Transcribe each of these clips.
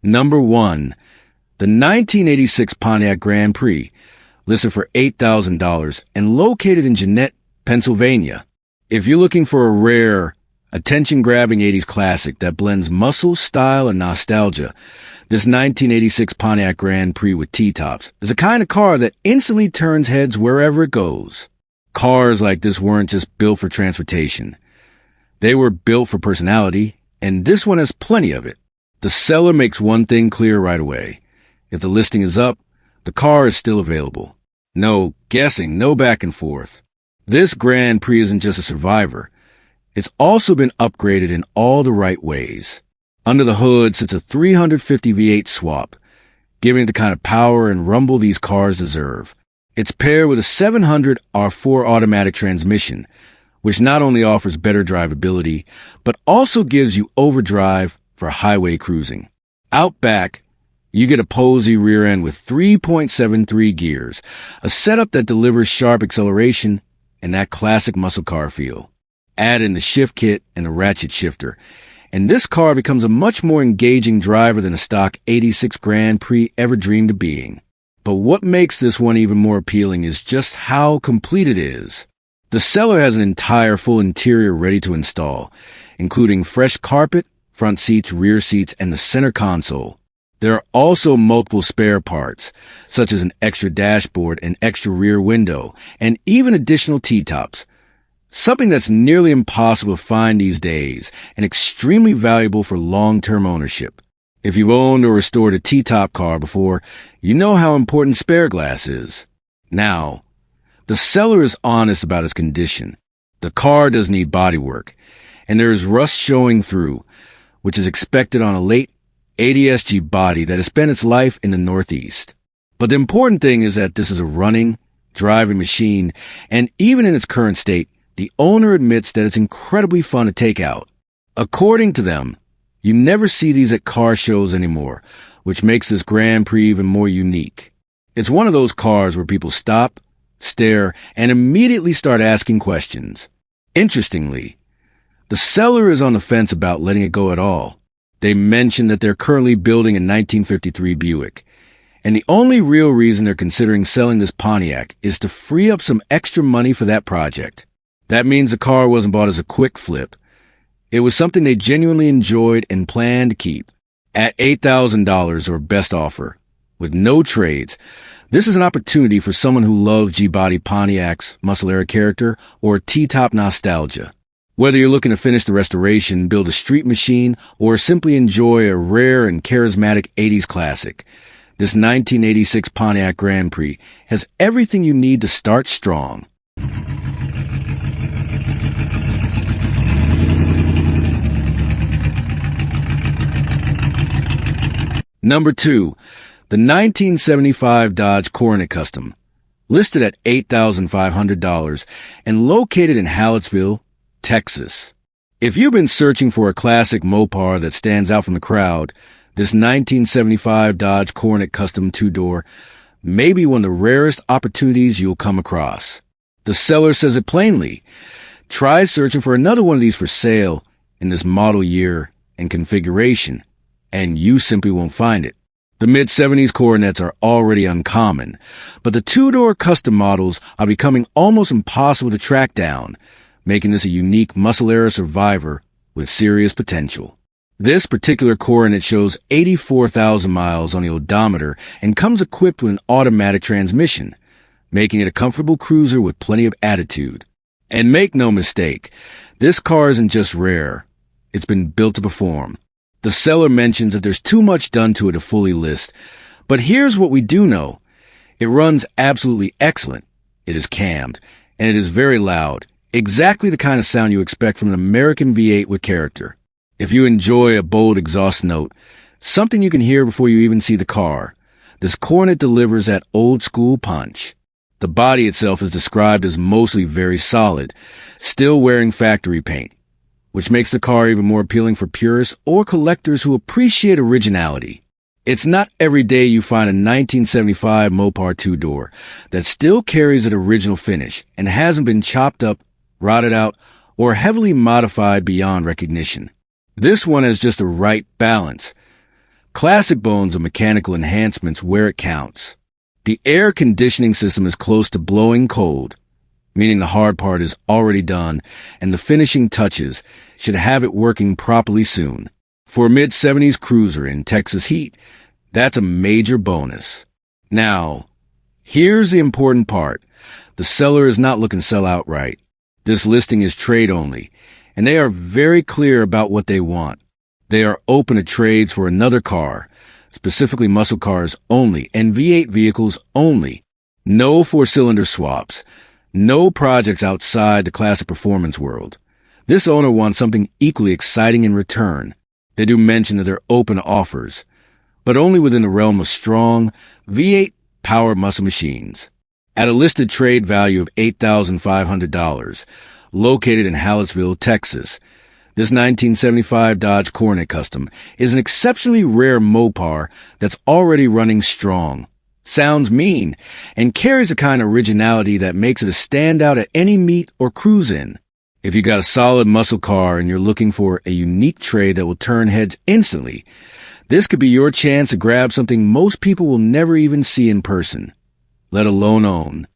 Number 1. The 1986 Pontiac Grand Prix, listed for $8,000 and located in Jeannette, Pennsylvania. If you're looking for a rare, attention-grabbing 80s classic that blends muscle, style, and nostalgia, this 1986 Pontiac Grand Prix with T-tops is a kind of car that instantly turns heads wherever it goes. Cars like this weren't just built for transportation. They were built for personality, and this one has plenty of it. The seller makes one thing clear right away. If the listing is up, the car is still available. No guessing, no back and forth. This Grand Prix isn't just a survivor. It's also been upgraded in all the right ways. Under the hood sits a 350 V8 swap, giving it the kind of power and rumble these cars deserve. It's paired with a 700 R4 automatic transmission, which not only offers better drivability, but also gives you overdrive for highway cruising. Out back, you get a posy rear end with 3.73 gears, a setup that delivers sharp acceleration and that classic muscle car feel. Add in the shift kit and the ratchet shifter, and this car becomes a much more engaging driver than a stock 86 Grand Prix ever dreamed of being. But what makes this one even more appealing is just how complete it is. The seller has an entire full interior ready to install, including fresh carpet, front seats, rear seats, and the center console. There are also multiple spare parts, such as an extra dashboard, an extra rear window, and even additional T-tops. Something that's nearly impossible to find these days and extremely valuable for long-term ownership. If you've owned or restored a T-top car before, you know how important spare glass is. Now, the seller is honest about its condition. The car does need bodywork, and there is rust showing through, which is expected on a late ADS-G body that has spent its life in the Northeast. But the important thing is that this is a running, driving machine, and even in its current state, the owner admits that it's incredibly fun to take out. According to them, you never see these at car shows anymore, which makes this Grand Prix even more unique. It's one of those cars where people stop, stare, and immediately start asking questions. Interestingly, the seller is on the fence about letting it go at all. They mention that they're currently building a 1953 Buick, and the only real reason they're considering selling this Pontiac is to free up some extra money for that project. That means the car wasn't bought as a quick flip. It was something they genuinely enjoyed and planned to keep. At $8,000 or best offer, with no trades, this is an opportunity for someone who loves G-body Pontiac's muscle-era character or T-top nostalgia. Whether you're looking to finish the restoration, build a street machine, or simply enjoy a rare and charismatic 80s classic, this 1986 Pontiac Grand Prix has everything you need to start strong. Number 2. The 1975 Dodge Coronet Custom, listed at $8,500 and located in Hallettsville, Texas. If you've been searching for a classic Mopar that stands out from the crowd, this 1975 Dodge Coronet Custom two-door may be one of the rarest opportunities you'll come across. The seller says it plainly. Try searching for another one of these for sale in this model year and configuration, and you simply won't find it. The mid-70s Coronets are already uncommon, but the two-door custom models are becoming almost impossible to track down, making this a unique muscle-era survivor with serious potential. This particular Coronet shows 84,000 miles on the odometer and comes equipped with an automatic transmission, making it a comfortable cruiser with plenty of attitude. And make no mistake, this car isn't just rare. It's been built to perform. The seller mentions that there's too much done to it to fully list, but here's what we do know. It runs absolutely excellent. It is cammed, and it is very loud, exactly the kind of sound you expect from an American V8 with character. If you enjoy a bold exhaust note, something you can hear before you even see the car, this Coronet delivers that old-school punch. The body itself is described as mostly very solid, still wearing factory paint, which makes the car even more appealing for purists or collectors who appreciate originality. It's not every day you find a 1975 Mopar two-door that still carries an original finish and hasn't been chopped up, rotted out, or heavily modified beyond recognition. This one has just the right balance. classic bones of mechanical enhancements where it counts. The air conditioning system is close to blowing cold, meaning the hard part is already done, and the finishing touches should have it working properly soon. For a mid-70s cruiser in Texas heat, that's a major bonus. Now, here's the important part. The seller is not looking to sell outright. This listing is trade only, and they are very clear about what they want. They are open to trades for another car, specifically muscle cars only, and V8 vehicles only. No four-cylinder swaps. No projects outside the classic performance world. This owner wants something equally exciting in return. They do mention that they're open to offers, but only within the realm of strong V8 power muscle machines. At a listed trade value of $8,500, located in Hallettsville, Texas, this 1975 Dodge Coronet Custom is an exceptionally rare Mopar that's already running strong, sounds mean, and carries a kind of originality that makes it a standout at any meet or cruise in. If you got a solid muscle car and you're looking for a unique trade that will turn heads instantly, this could be your chance to grab something most people will never even see in person, let alone own.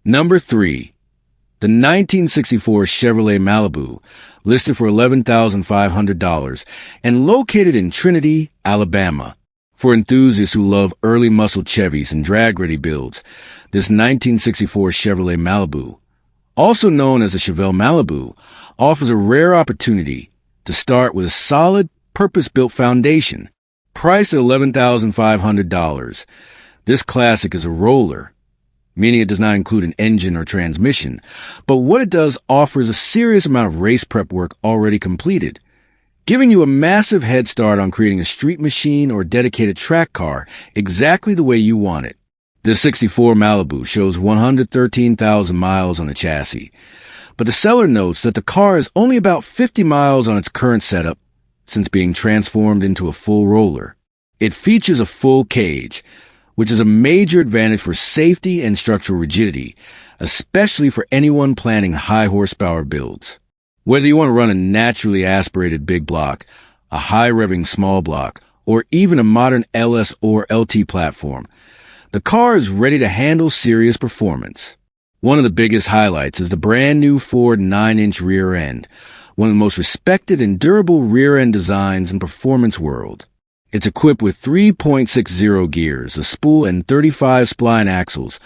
Number 3. The 1964 Chevrolet Malibu, listed for $11,500 and located in Trinity, Alabama. For enthusiasts who love early muscle Chevys and drag-ready builds, this 1964 Chevrolet Malibu, also known as the Chevelle Malibu, offers a rare opportunity to start with a solid, purpose-built foundation. Priced at $11,500, this classic is a roller, meaning it does not include an engine or transmission, but what it does offers a serious amount of race prep work already completed, giving you a massive head start on creating a street machine or dedicated track car exactly the way you want it. The 64 Malibu shows 113,000 miles on the chassis, but the seller notes that the car is only about 50 miles on its current setup since being transformed into a full roller. It features a full cage, which is a major advantage for safety and structural rigidity, especially for anyone planning high-horsepower builds. Whether you want to run a naturally aspirated big block, a high-revving small block, or even a modern LS or LT platform, the car is ready to handle serious performance. One of the biggest highlights is the brand-new Ford 9-inch rear end, one of the most respected and durable rear-end designs in the performance world. It's equipped with 3.60 gears, a spool, and 35 spline axles,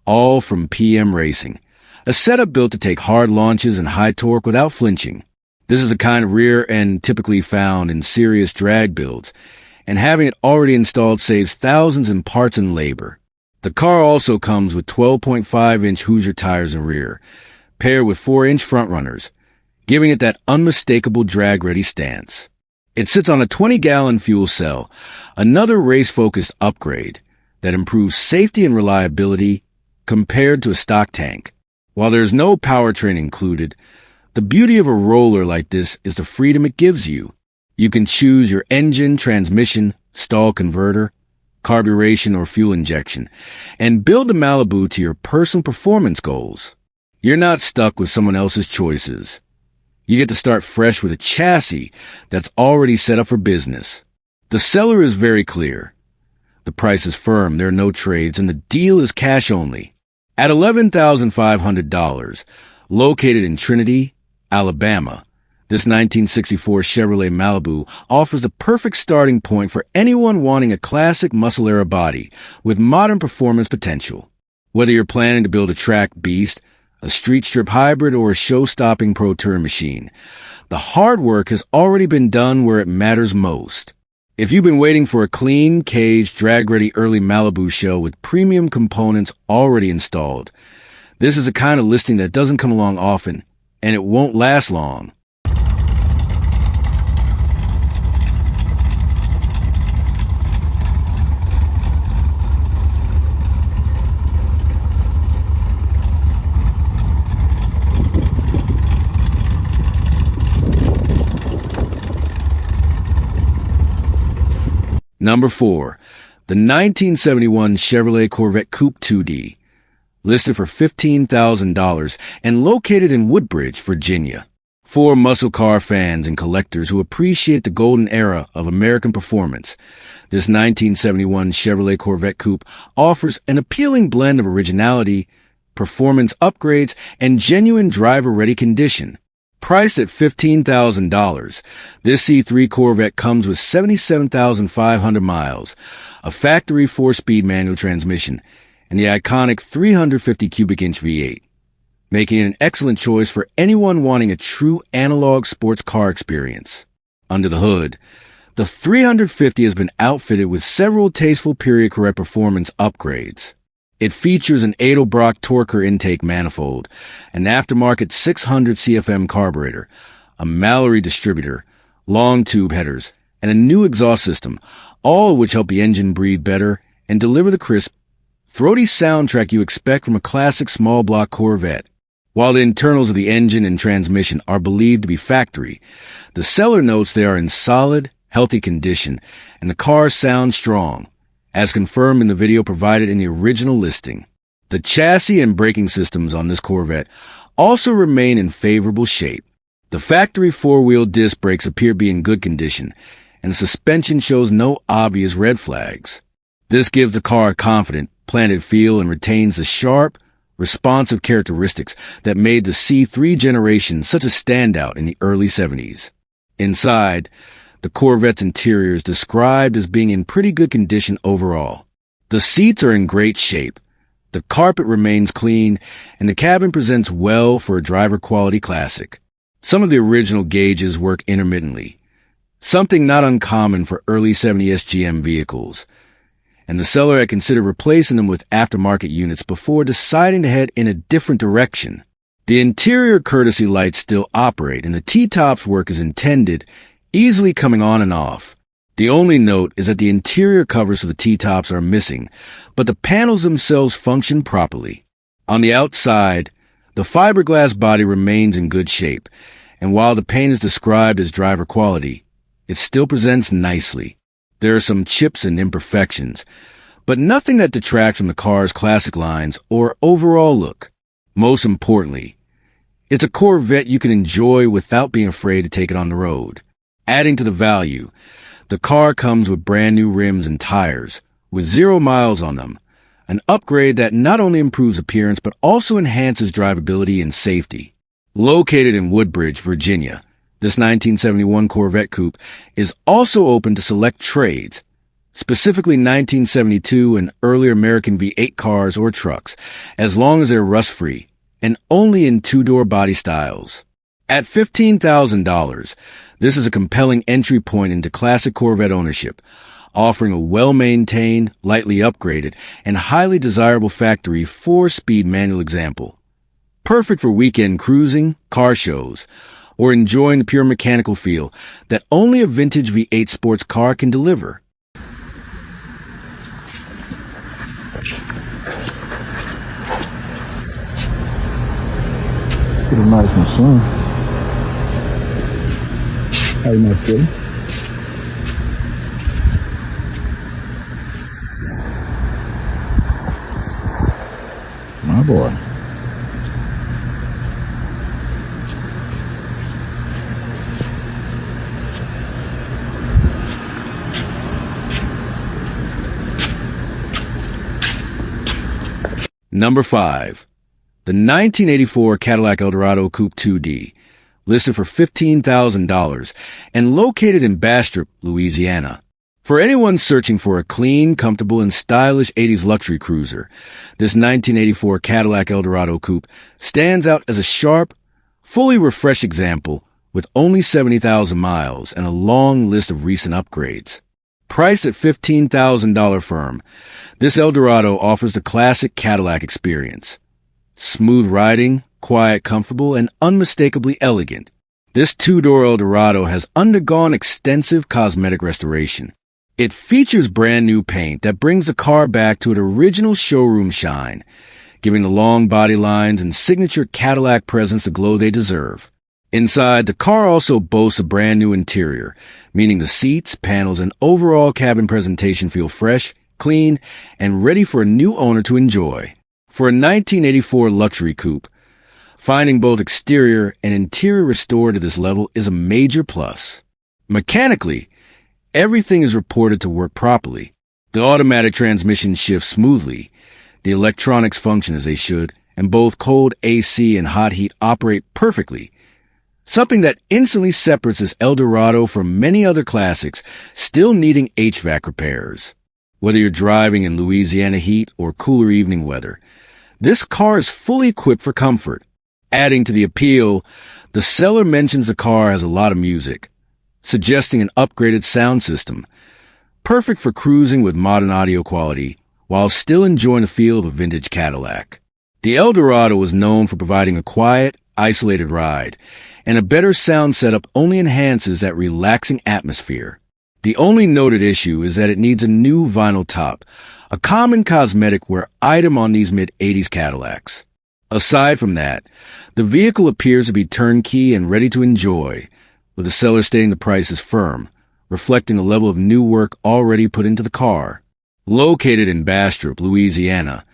all from PM Racing. A setup built to take hard launches and high torque without flinching. This is the kind of rear end typically found in serious drag builds, and having it already installed saves thousands in parts and labor. The car also comes with 12.5-inch Hoosier tires in rear, paired with 4-inch front runners, giving it that unmistakable drag-ready stance. It sits on a 20-gallon fuel cell, another race-focused upgrade that improves safety and reliability compared to a stock tank. While there's no powertrain included, the beauty of a roller like this is the freedom it gives you. You can choose your engine, transmission, stall converter, carburation, or fuel injection, and build the Malibu to your personal performance goals. You're not stuck with someone else's choices. You get to start fresh with a chassis that's already set up for business. The seller is very clear. The price is firm, there are no trades, and the deal is cash only. At $11,500, located in Trinity, Alabama, this 1964 Chevrolet Malibu offers the perfect starting point for anyone wanting a classic muscle-era body with modern performance potential. Whether you're planning to build a track beast, a street strip hybrid, or a show-stopping pro tour machine, the hard work has already been done where it matters most. If you've been waiting for a clean, caged, drag-ready early Malibu show with premium components already installed, this is the kind of listing that doesn't come along often, and it won't last long. Number 4. The 1971 Chevrolet Corvette Coupe 2D, listed for $15,000 and located in Woodbridge, Virginia. For muscle car fans and collectors who appreciate the golden era of American performance, this 1971 Chevrolet Corvette Coupe offers an appealing blend of originality, performance upgrades, and genuine driver-ready condition. Priced at $15,000, this C3 Corvette comes with 77,500 miles, a factory 4-speed manual transmission, and the iconic 350 cubic inch V8, making it an excellent choice for anyone wanting a true analog sports car experience. Under the hood, the 350 has been outfitted with several tasteful period-correct performance upgrades. It features an Edelbrock Torker intake manifold, an aftermarket 600 CFM carburetor, a Mallory distributor, long tube headers, and a new exhaust system, all of which help the engine breathe better and deliver the crisp, throaty soundtrack you expect from a classic small block Corvette. While the internals of the engine and transmission are believed to be factory, the seller notes they are in solid, healthy condition, and the car sounds strong, as confirmed in the video provided in the original listing. The chassis and braking systems on this Corvette also remain in favorable shape. The factory 4-wheel disc brakes appear to be in good condition, and the suspension shows no obvious red flags. This gives the car a confident, planted feel and retains the sharp, responsive characteristics that made the C3 generation such a standout in the early 70s. Inside, the Corvette's interior is described as being in pretty good condition overall. The seats are in great shape, the carpet remains clean, and the cabin presents well for a driver-quality classic. Some of the original gauges work intermittently, something not uncommon for early 70s GM vehicles, and the seller had considered replacing them with aftermarket units before deciding to head in a different direction. The interior courtesy lights still operate, and the T-tops work as intended, easily coming on and off. The only note is that the interior covers for the T-tops are missing, but the panels themselves function properly. On the outside, the fiberglass body remains in good shape, and while the paint is described as driver quality, it still presents nicely. There are some chips and imperfections, but nothing that detracts from the car's classic lines or overall look. Most importantly, it's a Corvette you can enjoy without being afraid to take it on the road. Adding to the value, the car comes with brand new rims and tires, with 0 miles on them, an upgrade that not only improves appearance but also enhances drivability and safety. Located in Woodbridge, Virginia, this 1971 Corvette Coupe is also open to select trades, specifically 1972 and earlier American V8 cars or trucks, as long as they're rust-free, and only in 2-door body styles. At $15,000, this is a compelling entry point into classic Corvette ownership, offering a well-maintained, lightly upgraded, and highly desirable factory 4-speed manual example. Perfect for weekend cruising, car shows, or enjoying the pure mechanical feel that only a vintage V8 sports car can deliver. Pretty nice machine. How you might say? My boy. Number 5. The 1984 Cadillac Eldorado Coupe 2D, listed for $15,000 and located in Bastrop, Louisiana. For anyone searching for a clean, comfortable, and stylish 80s luxury cruiser, this 1984 Cadillac Eldorado Coupe stands out as a sharp, fully refreshed example with only 70,000 miles and a long list of recent upgrades. Priced at $15,000 firm, this Eldorado offers the classic Cadillac experience. Smooth riding, quiet, comfortable, and unmistakably elegant. This two-door Eldorado has undergone extensive cosmetic restoration. It features brand new paint that brings the car back to its original showroom shine, giving the long body lines and signature Cadillac presence the glow they deserve. Inside, the car also boasts a brand new interior, meaning the seats, panels, and overall cabin presentation feel fresh, clean, and ready for a new owner to enjoy. For a 1984 luxury coupe, finding both exterior and interior restored to this level is a major plus. Mechanically, everything is reported to work properly. The automatic transmission shifts smoothly, the electronics function as they should, and both cold AC and hot heat operate perfectly, something that instantly separates this Eldorado from many other classics still needing HVAC repairs. Whether you're driving in Louisiana heat or cooler evening weather, this car is fully equipped for comfort. Adding to the appeal, the seller mentions the car has a lot of music, suggesting an upgraded sound system, perfect for cruising with modern audio quality while still enjoying the feel of a vintage Cadillac. The Eldorado is known for providing a quiet, isolated ride, and a better sound setup only enhances that relaxing atmosphere. The only noted issue is that it needs a new vinyl top, a common cosmetic wear item on these mid-'80s Cadillacs. Aside from that, the vehicle appears to be turnkey and ready to enjoy, with the seller stating the price is firm, reflecting the level of new work already put into the car. Located in Bastrop, Louisiana,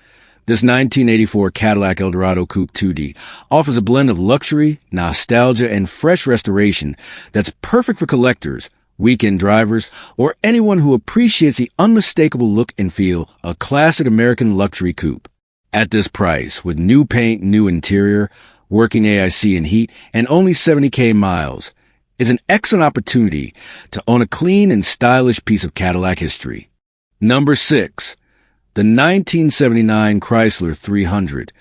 this 1984 Cadillac Eldorado Coupe 2D offers a blend of luxury, nostalgia, and fresh restoration that's perfect for collectors, weekend drivers, or anyone who appreciates the unmistakable look and feel of a classic American luxury coupe. At this price, with new paint, new interior, working AIC and heat, and only 70K miles, is an excellent opportunity to own a clean and stylish piece of Cadillac history. Number 6. The 1979 Chrysler 300,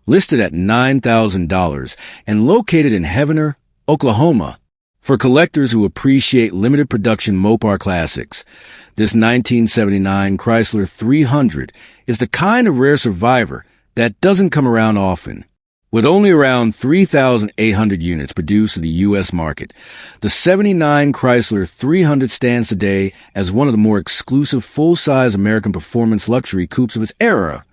listed at $9,000 and located in Heavener, Oklahoma. For collectors who appreciate limited production Mopar classics, this 1979 Chrysler 300 is the kind of rare survivor that doesn't come around often. With only around 3,800 units produced in the U.S. market, the 79 Chrysler 300 stands today as one of the more exclusive full-size American performance luxury coupes of its era.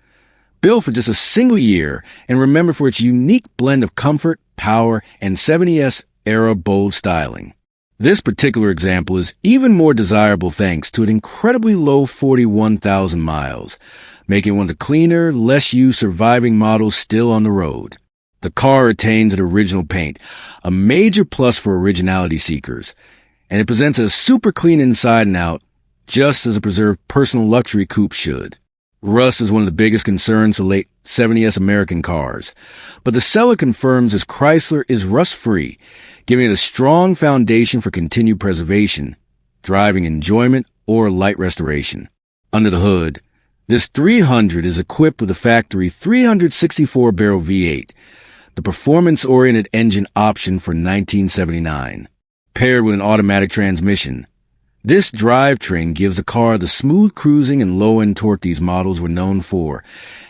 Built for just a single year and remembered for its unique blend of comfort, power, and 70s era bold styling. This particular example is even more desirable thanks to an incredibly low 41,000 miles, making it one of the cleaner, less used surviving models still on the road. The car retains its original paint, a major plus for originality seekers, and it presents a super clean inside and out, just as a preserved personal luxury coupe should. Rust is one of the biggest concerns for late 70s American cars, but the seller confirms this Chrysler is rust-free, giving it a strong foundation for continued preservation, driving enjoyment, or light restoration. Under the hood, this 300 is equipped with a factory 364-barrel V8, the performance-oriented engine option for 1979. Paired with an automatic transmission, this drivetrain gives the car the smooth cruising and low-end torque these models were known for,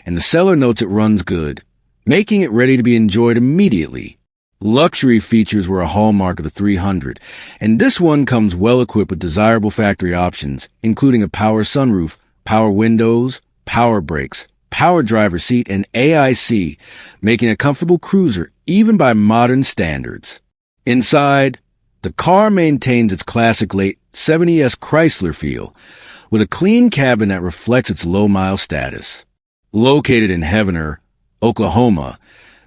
and the seller notes it runs good, making it ready to be enjoyed immediately. Luxury features were a hallmark of the 300, and this one comes well-equipped with desirable factory options, including a power sunroof, power windows, power brakes, power driver seat, and AIC, making a comfortable cruiser even by modern standards. Inside, the car maintains its classic late 70s Chrysler feel, with a clean cabin that reflects its low-mile status. Located in Heavener, Oklahoma,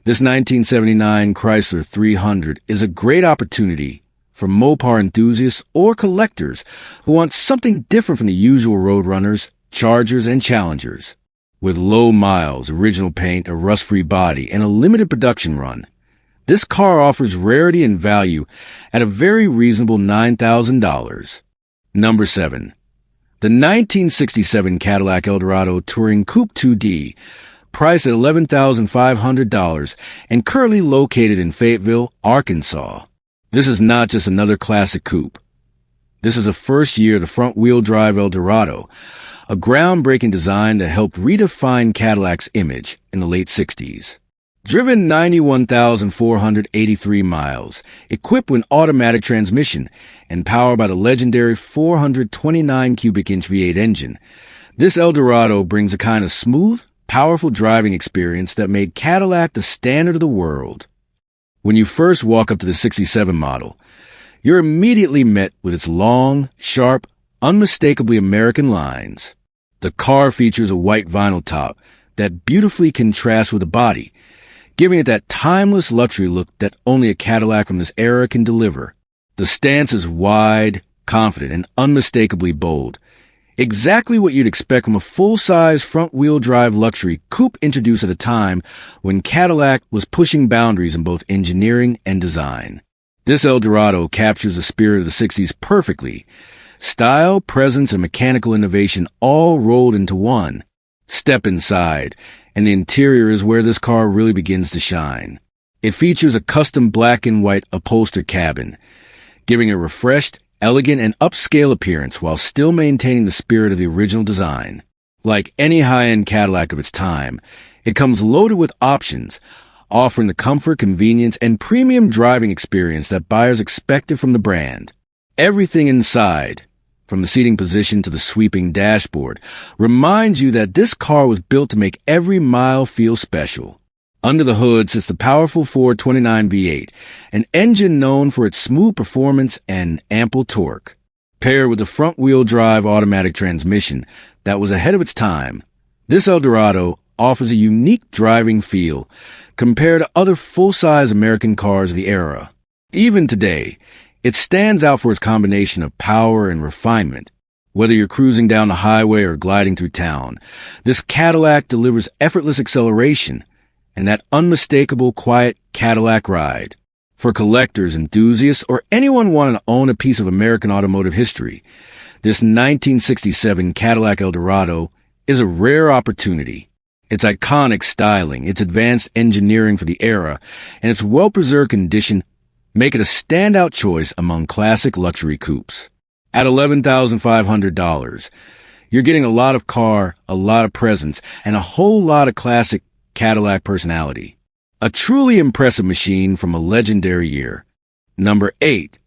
this 1979 Chrysler 300 is a great opportunity for Mopar enthusiasts or collectors who want something different from the usual Roadrunners, Chargers, and Challengers. With low miles, original paint, a rust-free body, and a limited production run, this car offers rarity and value at a very reasonable $9,000. Number 7. The 1967 Cadillac Eldorado Touring Coupe 2D, priced at $11,500 and currently located in Fayetteville, Arkansas. This is not just another classic coupe. This is the first year of the front-wheel drive Eldorado, a groundbreaking design that helped redefine Cadillac's image in the late 60s. Driven 91,483 miles, equipped with an automatic transmission, and powered by the legendary 429 cubic inch V8 engine, this Eldorado brings a kind of smooth, powerful driving experience that made Cadillac the standard of the world. When you first walk up to the 67 model, you're immediately met with its long, sharp, unmistakably American lines. The car features a white vinyl top that beautifully contrasts with the body, giving it that timeless luxury look that only a Cadillac from this era can deliver. The stance is wide, confident, and unmistakably bold. Exactly what you'd expect from a full-size front-wheel drive luxury coupe introduced at a time when Cadillac was pushing boundaries in both engineering and design. This Eldorado captures the spirit of the 60s perfectly. Style, presence, and mechanical innovation all rolled into one. Step inside, and the interior is where this car really begins to shine. It features a custom black and white upholstered cabin, giving a refreshed, elegant, and upscale appearance while still maintaining the spirit of the original design. Like any high-end Cadillac of its time, it comes loaded with options, offering the comfort, convenience, and premium driving experience that buyers expected from the brand. Everything inside, from the seating position to the sweeping dashboard, reminds you that this car was built to make every mile feel special. Under the hood sits the powerful 429 V8, an engine known for its smooth performance and ample torque. Paired with a front-wheel drive automatic transmission that was ahead of its time, this Eldorado offers a unique driving feel compared to other full-size American cars of the era. Even today, it stands out for its combination of power and refinement. Whether you're cruising down the highway or gliding through town, this Cadillac delivers effortless acceleration and that unmistakable, quiet Cadillac ride. For collectors, enthusiasts, or anyone wanting to own a piece of American automotive history, this 1967 Cadillac Eldorado is a rare opportunity. Its iconic styling, its advanced engineering for the era, and its well-preserved condition make it a standout choice among classic luxury coupes. At $11,500, you're getting a lot of car, a lot of presence, and a whole lot of classic Cadillac personality. A truly impressive machine from a legendary year. Number 8.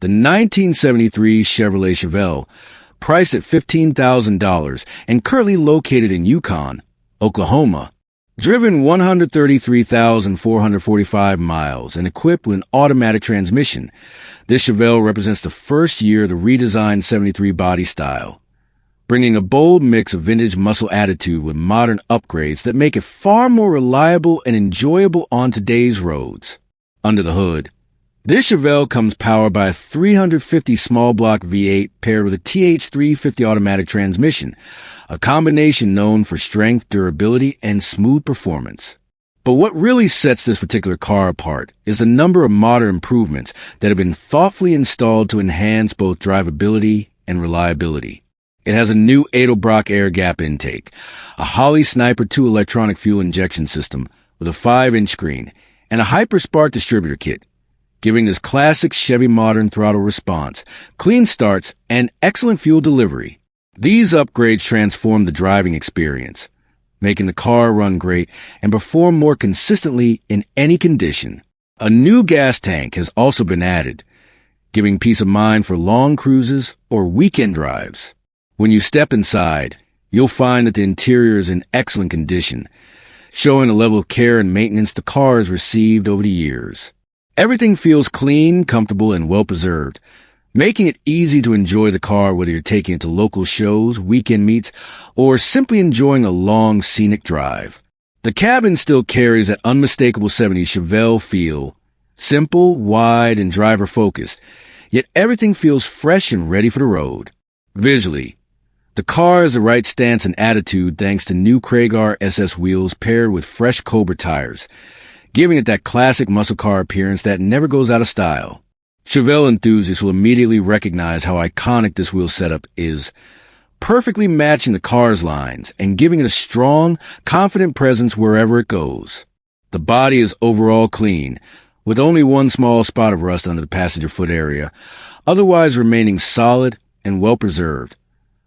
The 1973 Chevrolet Chevelle, priced at $15,000 and currently located in Yukon, Oklahoma. Driven 133,445 miles and equipped with an automatic transmission, this Chevelle represents the first year of the redesigned 73 body style, bringing a bold mix of vintage muscle attitude with modern upgrades that make it far more reliable and enjoyable on today's roads. Under the hood, this Chevelle comes powered by a 350 small block V8 paired with a TH350 automatic transmission, a combination known for strength, durability, and smooth performance. But what really sets this particular car apart is the number of modern improvements that have been thoughtfully installed to enhance both drivability and reliability. It has a new Edelbrock air gap intake, a Holley Sniper 2 electronic fuel injection system with a 5-inch screen, and a Hyperspark distributor kit, giving this classic Chevy modern throttle response, clean starts, and excellent fuel delivery. These upgrades transform the driving experience, making the car run great and perform more consistently in any condition. A new gas tank has also been added, giving peace of mind for long cruises or weekend drives. When you step inside, you'll find that the interior is in excellent condition, showing the level of care and maintenance the car has received over the years. Everything feels clean, comfortable, and well-preserved, making it easy to enjoy the car whether you're taking it to local shows, weekend meets, or simply enjoying a long, scenic drive. The cabin still carries that unmistakable 70s Chevelle feel, simple, wide, and driver-focused, yet everything feels fresh and ready for the road. Visually, the car has the right stance and attitude thanks to new Kragar SS wheels paired with fresh Cobra tires, giving it that classic muscle car appearance that never goes out of style. Chevelle enthusiasts will immediately recognize how iconic this wheel setup is, perfectly matching the car's lines and giving it a strong, confident presence wherever it goes. The body is overall clean, with only one small spot of rust under the passenger foot area, otherwise remaining solid and well-preserved.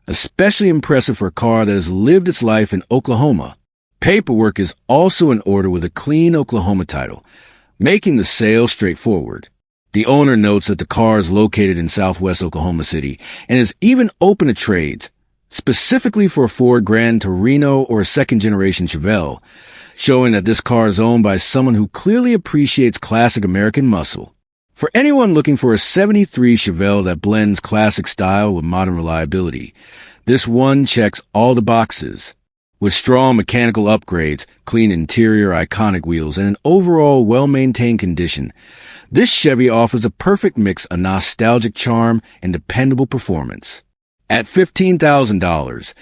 Especially impressive for a car that has lived its life in Oklahoma. Paperwork is also in order with a clean Oklahoma title, making the sale straightforward. The owner notes that the car is located in southwest Oklahoma City and is even open to trades, specifically for a Ford Grand Torino or a second-generation Chevelle, showing that this car is owned by someone who clearly appreciates classic American muscle. For anyone looking for a 73 Chevelle that blends classic style with modern reliability, this one checks all the boxes. With strong mechanical upgrades, clean interior, iconic wheels, and an overall well-maintained condition, this Chevy offers a perfect mix of nostalgic charm and dependable performance. At $15,000,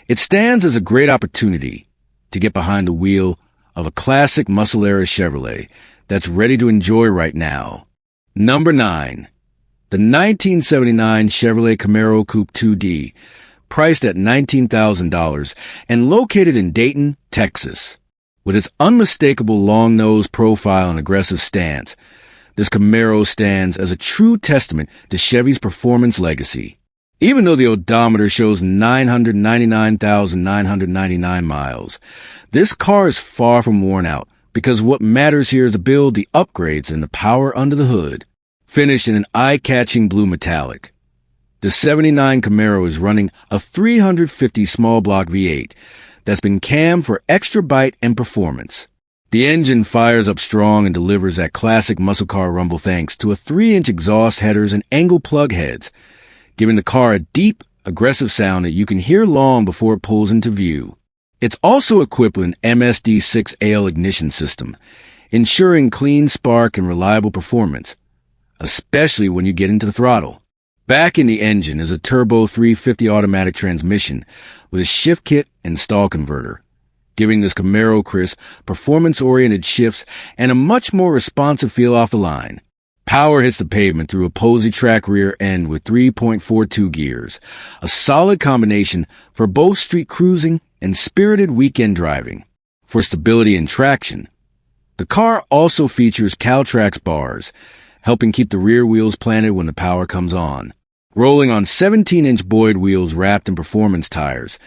it stands as a great opportunity to get behind the wheel of a classic muscle-era Chevrolet that's ready to enjoy right now. Number 9. The 1979 Chevrolet Camaro Coupe 2D, priced at $19,000 and located in Dayton, Texas. With its unmistakable long-nose profile and aggressive stance, this Camaro stands as a true testament to Chevy's performance legacy. Even though the odometer shows 999,999 miles, this car is far from worn out because what matters here is the build, the upgrades, and the power under the hood. Finished in an eye-catching blue metallic, the 79 Camaro is running a 350 small block V8 that's been cammed for extra bite and performance. The engine fires up strong and delivers that classic muscle car rumble thanks to a 3-inch exhaust headers and angle plug heads, giving the car a deep, aggressive sound that you can hear long before it pulls into view. It's also equipped with an MSD6AL ignition system, ensuring clean spark and reliable performance, especially when you get into the throttle. Back in the engine is a turbo 350 automatic transmission with a shift kit and stall converter, giving this Camaro crisp, performance-oriented shifts and a much more responsive feel off the line. Power hits the pavement through a Posi-Track rear end with 3.42 gears, a solid combination for both street cruising and spirited weekend driving. For stability and traction, the car also features Caltrax bars, helping keep the rear wheels planted when the power comes on. Rolling on 17-inch Boyd wheels wrapped in performance tires,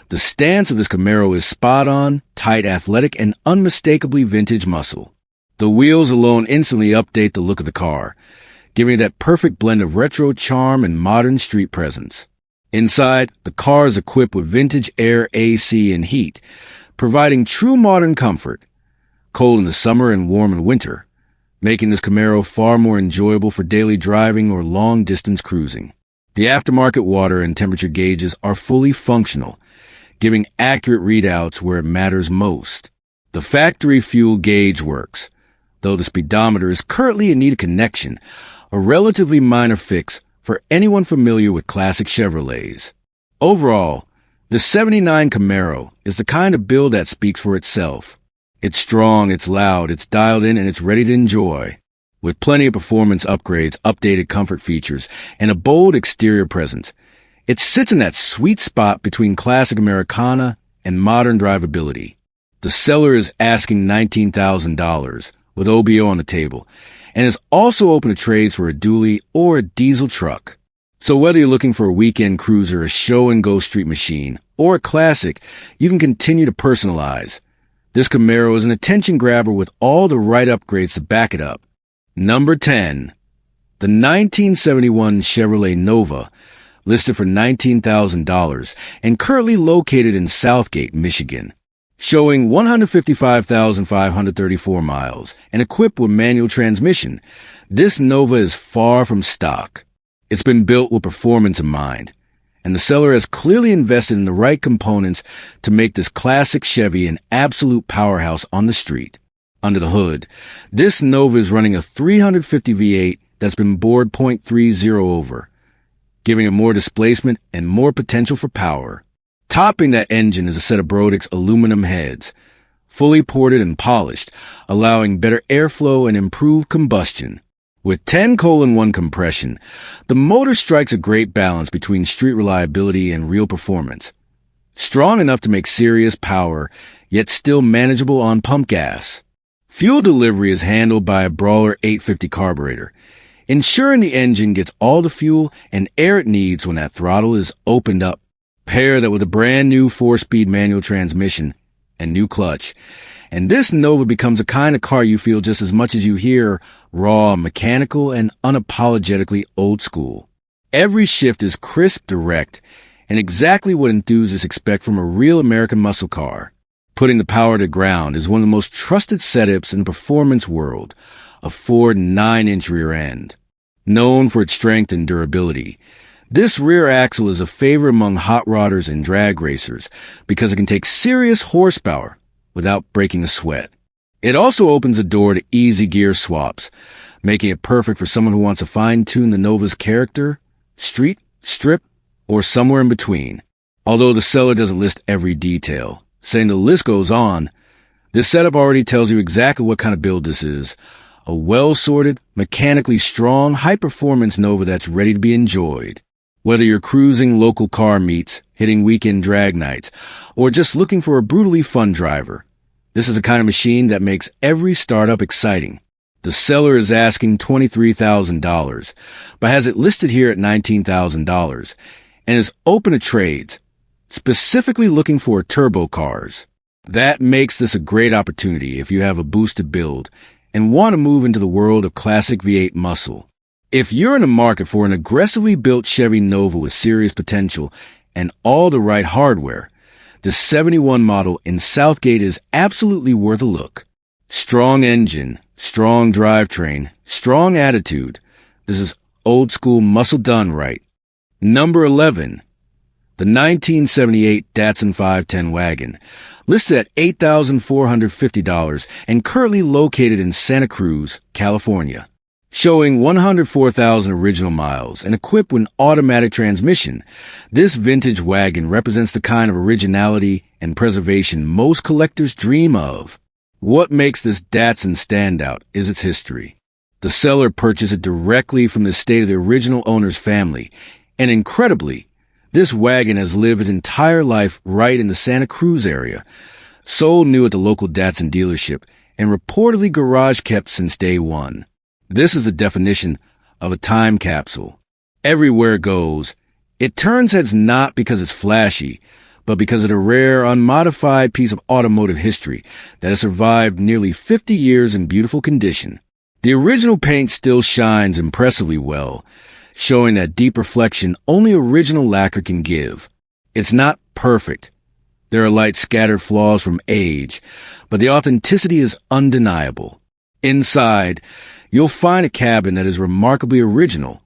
the stance of this Camaro is spot-on, tight, athletic, and unmistakably vintage muscle. The wheels alone instantly update the look of the car, giving it that perfect blend of retro charm and modern street presence. Inside, the car is equipped with vintage air, AC, and heat, providing true modern comfort, cold in the summer and warm in winter, making this Camaro far more enjoyable for daily driving or long-distance cruising. The aftermarket water and temperature gauges are fully functional, giving accurate readouts where it matters most. The factory fuel gauge works, though the speedometer is currently in need of connection, a relatively minor fix for anyone familiar with classic Chevrolets. Overall, the 79 Camaro is the kind of build that speaks for itself. It's strong, it's loud, it's dialed in, and it's ready to enjoy. With plenty of performance upgrades, updated comfort features, and a bold exterior presence, it sits in that sweet spot between classic Americana and modern drivability. The seller is asking $19,000 with OBO on the table, and is also open to trades for a dually or a diesel truck. So whether you're looking for a weekend cruiser, a show-and-go street machine, or a classic, you can continue to personalize. This Camaro is an attention grabber with all the right upgrades to back it up. Number 10. The 1971 Chevrolet Nova, listed for $19,000 and currently located in Southgate, Michigan. Showing 155,534 miles and equipped with manual transmission, this Nova is far from stock. It's been built with performance in mind, and the seller has clearly invested in the right components to make this classic Chevy an absolute powerhouse on the street. Under the hood, this Nova is running a 350 V8 that's been bored .30 over, giving it more displacement and more potential for power. Topping that engine is a set of Brodix aluminum heads, fully ported and polished, allowing better airflow and improved combustion. With 10:1 compression, the motor strikes a great balance between street reliability and real performance. Strong enough to make serious power, yet still manageable on pump gas. Fuel delivery is handled by a Brawler 850 carburetor, ensuring the engine gets all the fuel and air it needs when that throttle is opened up. Pair that with a brand new 4-speed manual transmission and new clutch, and this Nova becomes a kind of car you feel just as much as you hear raw, mechanical, and unapologetically old school. Every shift is crisp, direct, and exactly what enthusiasts expect from a real American muscle car. Putting the power to ground is one of the most trusted setups in the performance world, a Ford 9-inch rear end. Known for its strength and durability, this rear axle is a favorite among hot rodders and drag racers because it can take serious horsepower without breaking a sweat. It also opens a door to easy gear swaps, making it perfect for someone who wants to fine-tune the Nova's character, street, strip, or somewhere in between. Although the seller doesn't list every detail, saying the list goes on, this setup already tells you exactly what kind of build this is. A well-sorted, mechanically strong, high-performance Nova that's ready to be enjoyed. Whether you're cruising local car meets, hitting weekend drag nights, or just looking for a brutally fun driver, this is the kind of machine that makes every startup exciting. The seller is asking $23,000, but has it listed here at $19,000, and is open to trades, specifically looking for turbo cars. That makes this a great opportunity if you have a boosted build and want to move into the world of classic V8 muscle. If you're in the market for an aggressively built Chevy Nova with serious potential and all the right hardware, the 71 model in Southgate is absolutely worth a look. Strong engine, strong drivetrain, strong attitude. This is old school muscle done right. Number 11. The 1978 Datsun 510 wagon, listed at $8,450 and currently located in Santa Cruz, California. Showing 104,000 original miles and equipped with an automatic transmission, this vintage wagon represents the kind of originality and preservation most collectors dream of. What makes this Datsun stand out is its history. The seller purchased it directly from the estate of the original owner's family, and incredibly, this wagon has lived its entire life right in the Santa Cruz area, sold new at the local Datsun dealership, and reportedly garage kept since day one. This is the definition of a time capsule. Everywhere it goes, it turns heads not because it's flashy, but because of a rare, unmodified piece of automotive history that has survived nearly 50 years in beautiful condition. The original paint still shines impressively well, showing that deep reflection only original lacquer can give. It's not perfect. There are light scattered flaws from age, but the authenticity is undeniable. Inside, you'll find a cabin that is remarkably original,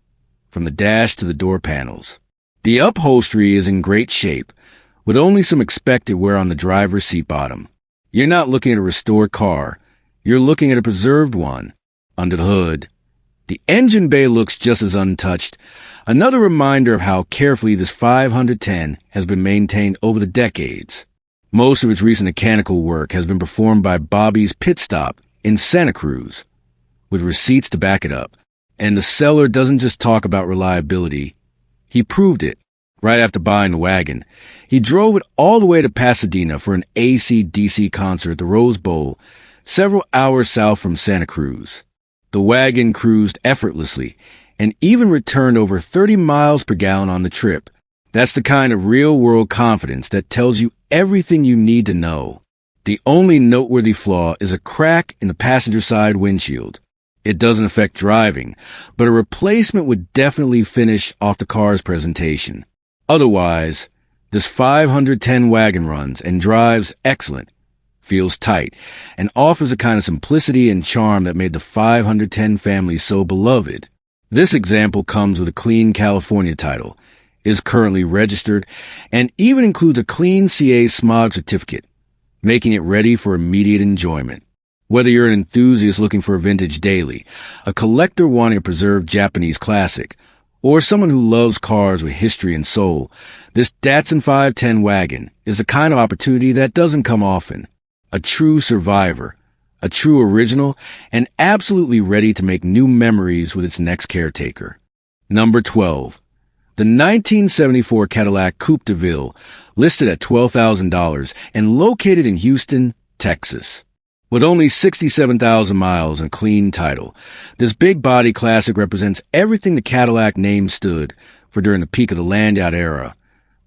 from the dash to the door panels. The upholstery is in great shape, with only some expected wear on the driver's seat bottom. You're not looking at a restored car, you're looking at a preserved one. Under the hood, the engine bay looks just as untouched, another reminder of how carefully this 510 has been maintained over the decades. Most of its recent mechanical work has been performed by Bobby's Pit Stop in Santa Cruz, with receipts to back it up. And the seller doesn't just talk about reliability. He proved it. Right after buying the wagon, he drove it all the way to Pasadena for an AC/DC concert at the Rose Bowl, several hours south from Santa Cruz. The wagon cruised effortlessly and even returned over 30 miles per gallon on the trip. That's the kind of real-world confidence that tells you everything you need to know. The only noteworthy flaw is a crack in the passenger side windshield. It doesn't affect driving, but a replacement would definitely finish off the car's presentation. Otherwise, this 510 wagon runs and drives excellent, feels tight, and offers a kind of simplicity and charm that made the 510 family so beloved. This example comes with a clean California title, is currently registered, and even includes a clean CA smog certificate, making it ready for immediate enjoyment. Whether you're an enthusiast looking for a vintage daily, a collector wanting a preserved Japanese classic, or someone who loves cars with history and soul, this Datsun 510 wagon is the kind of opportunity that doesn't come often. A true survivor, a true original, and absolutely ready to make new memories with its next caretaker. Number 12. The 1974 Cadillac Coupe de Ville, listed at $12,000 and located in Houston, Texas. With only 67,000 miles and clean title, this big body classic represents everything the Cadillac name stood for during the peak of the Landau era.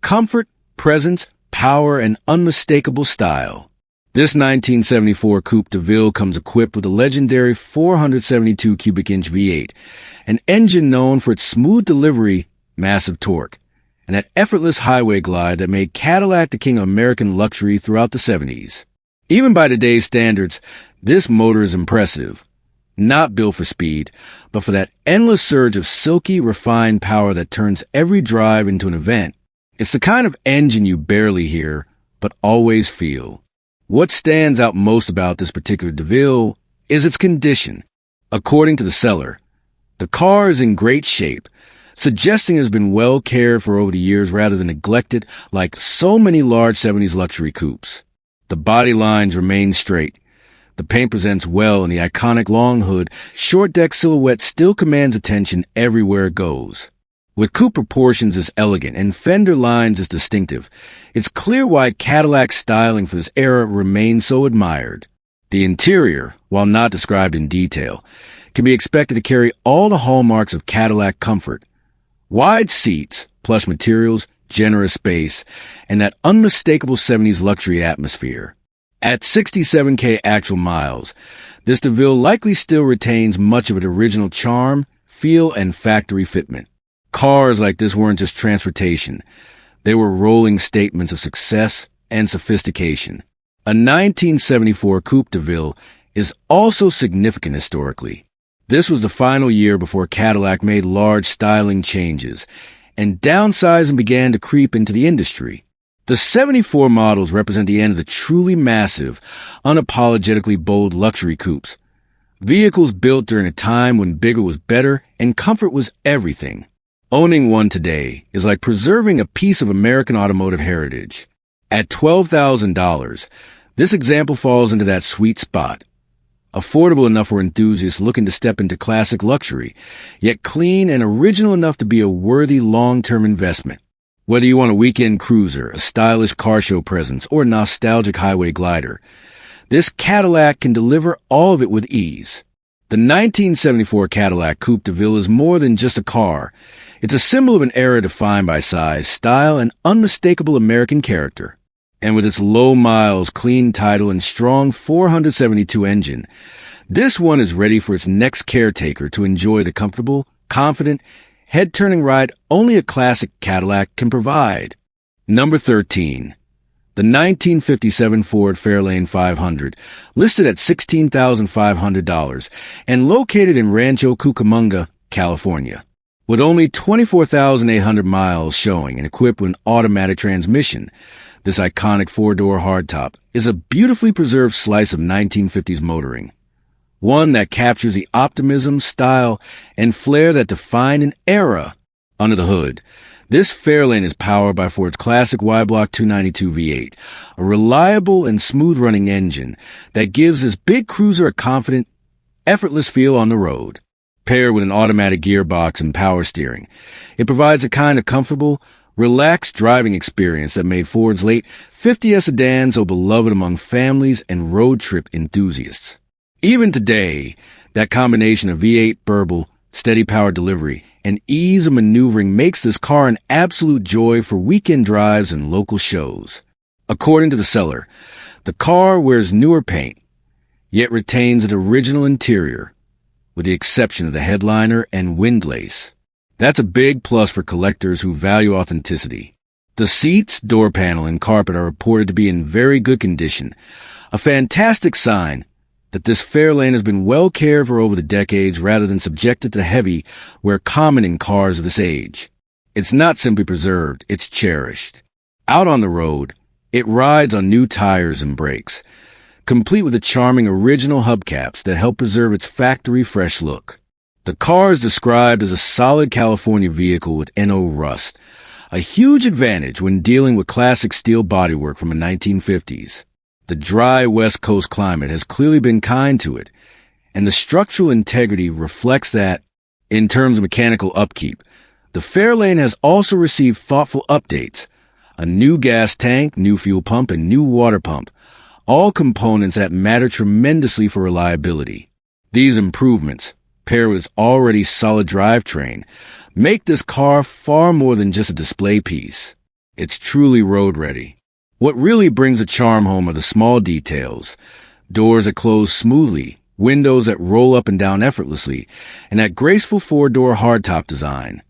Comfort, presence, power, and unmistakable style. This 1974 Coupe de Ville comes equipped with a legendary 472 cubic inch V8, an engine known for its smooth delivery, massive torque, and that effortless highway glide that made Cadillac the king of American luxury throughout the 70s. Even by today's standards, this motor is impressive. Not built for speed, but for that endless surge of silky, refined power that turns every drive into an event. It's the kind of engine you barely hear, but always feel. What stands out most about this particular DeVille is its condition. According to the seller, the car is in great shape, suggesting it has been well cared for over the years rather than neglected like so many large 70s luxury coupes. The body lines remain straight. The paint presents well, and the iconic long hood, short deck silhouette still commands attention everywhere it goes. With coupe proportions as elegant and fender lines as distinctive, it's clear why Cadillac's styling for this era remains so admired. The interior, while not described in detail, can be expected to carry all the hallmarks of Cadillac comfort. Wide seats, plush materials, generous space, and that unmistakable 70s luxury atmosphere. At 67K actual miles, this DeVille likely still retains much of its original charm, feel, and factory fitment. Cars like this weren't just transportation. They were rolling statements of success and sophistication. A 1974 Coupe DeVille is also significant historically. This was the final year before Cadillac made large styling changes, and downsizing began to creep into the industry. The 74 models represent the end of the truly massive, unapologetically bold luxury coupes. Vehicles built during a time when bigger was better and comfort was everything. Owning one today is like preserving a piece of American automotive heritage. At $12,000, this example falls into that sweet spot. Affordable enough for enthusiasts looking to step into classic luxury, yet clean and original enough to be a worthy long-term investment. Whether you want a weekend cruiser, a stylish car show presence, or a nostalgic highway glider, this Cadillac can deliver all of it with ease. The 1974 Cadillac Coupe de Ville is more than just a car. It's a symbol of an era defined by size, style, and unmistakable American character. And with its low miles, clean title, and strong 472 engine, this one is ready for its next caretaker to enjoy the comfortable, confident, head-turning ride only a classic Cadillac can provide. Number 13. The 1957 Ford Fairlane 500, listed at $16,500 and located in Rancho Cucamonga, California. With only 24,800 miles showing and equipped with an automatic transmission, this iconic four-door hardtop is a beautifully preserved slice of 1950s motoring. One that captures the optimism, style, and flair that defined an era. Under the hood, this Fairlane is powered by Ford's classic Y-Block 292 V8, a reliable and smooth-running engine that gives this big cruiser a confident, effortless feel on the road. Paired with an automatic gearbox and power steering, it provides a kind of comfortable, relaxed driving experience that made Ford's late 50s sedan so beloved among families and road trip enthusiasts. Even today, that combination of V8 burble, steady power delivery, and ease of maneuvering makes this car an absolute joy for weekend drives and local shows. According to the seller, the car wears newer paint, yet retains its original interior, with the exception of the headliner and windlace. That's a big plus for collectors who value authenticity. The seats, door panel, and carpet are reported to be in very good condition, a fantastic sign that this Fairlane has been well cared for over the decades rather than subjected to heavy wear common in cars of this age. It's not simply preserved, it's cherished. Out on the road, it rides on new tires and brakes, complete with the charming original hubcaps that help preserve its factory fresh look. The car is described as a solid California vehicle with NO rust, a huge advantage when dealing with classic steel bodywork from the 1950s. The dry West Coast climate has clearly been kind to it, and the structural integrity reflects that. In terms of mechanical upkeep, the Fairlane has also received thoughtful updates: a new gas tank, new fuel pump, and new water pump, all components that matter tremendously for reliability. These improvements, paired with its already solid drivetrain, make this car far more than just a display piece. It's truly road-ready. What really brings a charm home are the small details. Doors that close smoothly, windows that roll up and down effortlessly, and that graceful four-door hardtop design.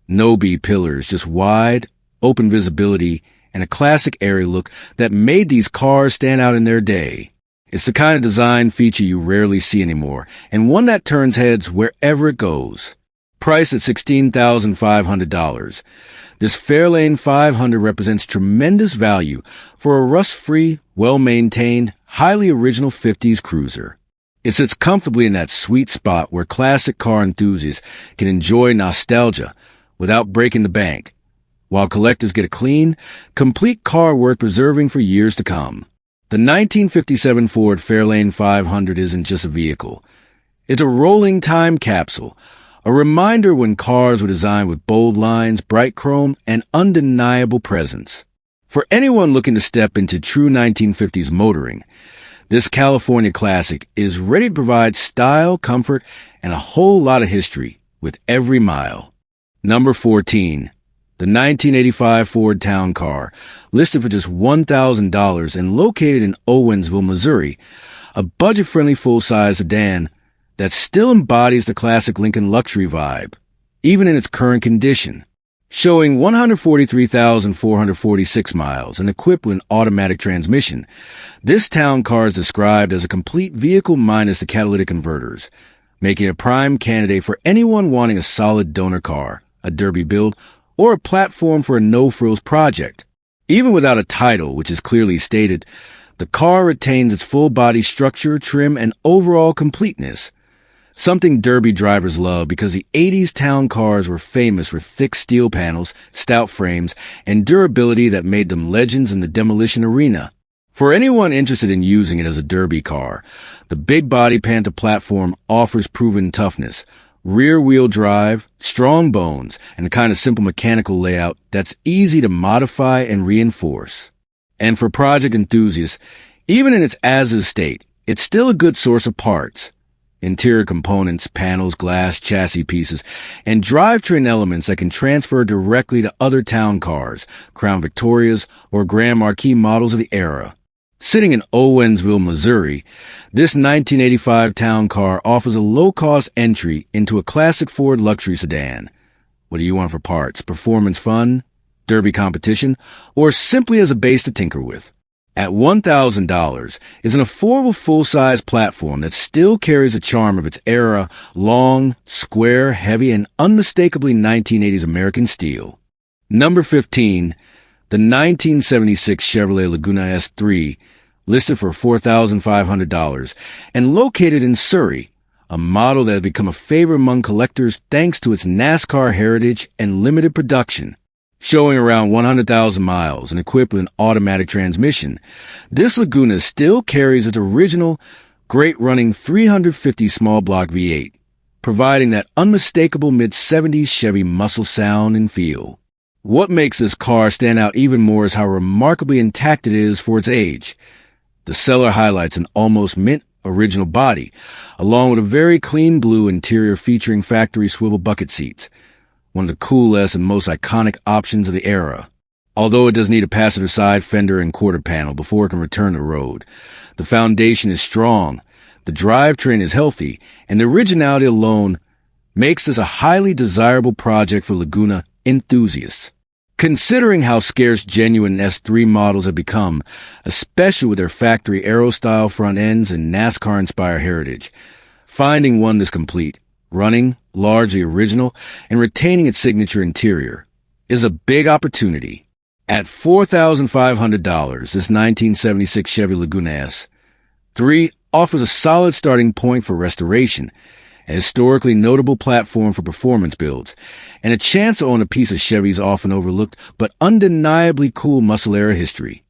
No B-pillars, just wide, open visibility, and a classic airy look that made these cars stand out in their day. It's the kind of design feature you rarely see anymore, and one that turns heads wherever it goes. Priced at $16,500, this Fairlane 500 represents tremendous value for a rust-free, well-maintained, highly original 50s cruiser. It sits comfortably in that sweet spot where classic car enthusiasts can enjoy nostalgia without breaking the bank, while collectors get a clean, complete car worth preserving for years to come. The 1957 Ford Fairlane 500 isn't just a vehicle. It's a rolling time capsule, a reminder when cars were designed with bold lines, bright chrome, and undeniable presence. For anyone looking to step into true 1950s motoring, this California classic is ready to provide style, comfort, and a whole lot of history with every mile. Number 14. The 1985 Ford Town Car, listed for just $1,000 and located in Owensville, Missouri, a budget-friendly full-size sedan that still embodies the classic Lincoln luxury vibe, even in its current condition. Showing 143,446 miles and equipped with an automatic transmission, this town car is described as a complete vehicle minus the catalytic converters, making it a prime candidate for anyone wanting a solid donor car, a derby build, or a platform for a no-frills project. Even without a title, which is clearly stated, the car retains its full body structure, trim, and overall completeness. Something derby drivers love because the 80s town cars were famous for thick steel panels, stout frames, and durability that made them legends in the demolition arena. For anyone interested in using it as a derby car, the big body Panther platform offers proven toughness, rear-wheel drive, strong bones, and a kind of simple mechanical layout that's easy to modify and reinforce. And for project enthusiasts, even in its as-is state, it's still a good source of parts. Interior components, panels, glass, chassis pieces, and drivetrain elements that can transfer directly to other town cars, Crown Victorias, or Grand Marquis models of the era. Sitting in Owensville, Missouri, this 1985 town car offers a low-cost entry into a classic Ford luxury sedan. What do you want for parts? Performance fun? Derby competition? Or simply as a base to tinker with? At $1,000 is an affordable full-size platform that still carries the charm of its era, long, square, heavy, and unmistakably 1980s American steel. Number 15. The 1976 Chevrolet Laguna S3, listed for $4,500 and located in Surrey, a model that has become a favorite among collectors thanks to its NASCAR heritage and limited production. Showing around 100,000 miles and equipped with an automatic transmission, this Laguna still carries its original, great-running 350 small block V8, providing that unmistakable mid-70s Chevy muscle sound and feel. What makes this car stand out even more is how remarkably intact it is for its age. The seller highlights an almost mint original body, along with a very clean blue interior featuring factory swivel bucket seats, one of the coolest and most iconic options of the era. Although it does need a passenger side fender and quarter panel before it can return to the road, the foundation is strong, the drivetrain is healthy, and the originality alone makes this a highly desirable project for Laguna enthusiasts. Considering how scarce genuine S3 models have become, especially with their factory aero-style front ends and NASCAR-inspired heritage, finding one this complete, running, largely original, and retaining its signature interior is a big opportunity. At $4,500, this 1976 Chevy Laguna S3 offers a solid starting point for restoration, a historically notable platform for performance builds, and a chance to own a piece of Chevy's often overlooked but undeniably cool muscle era history.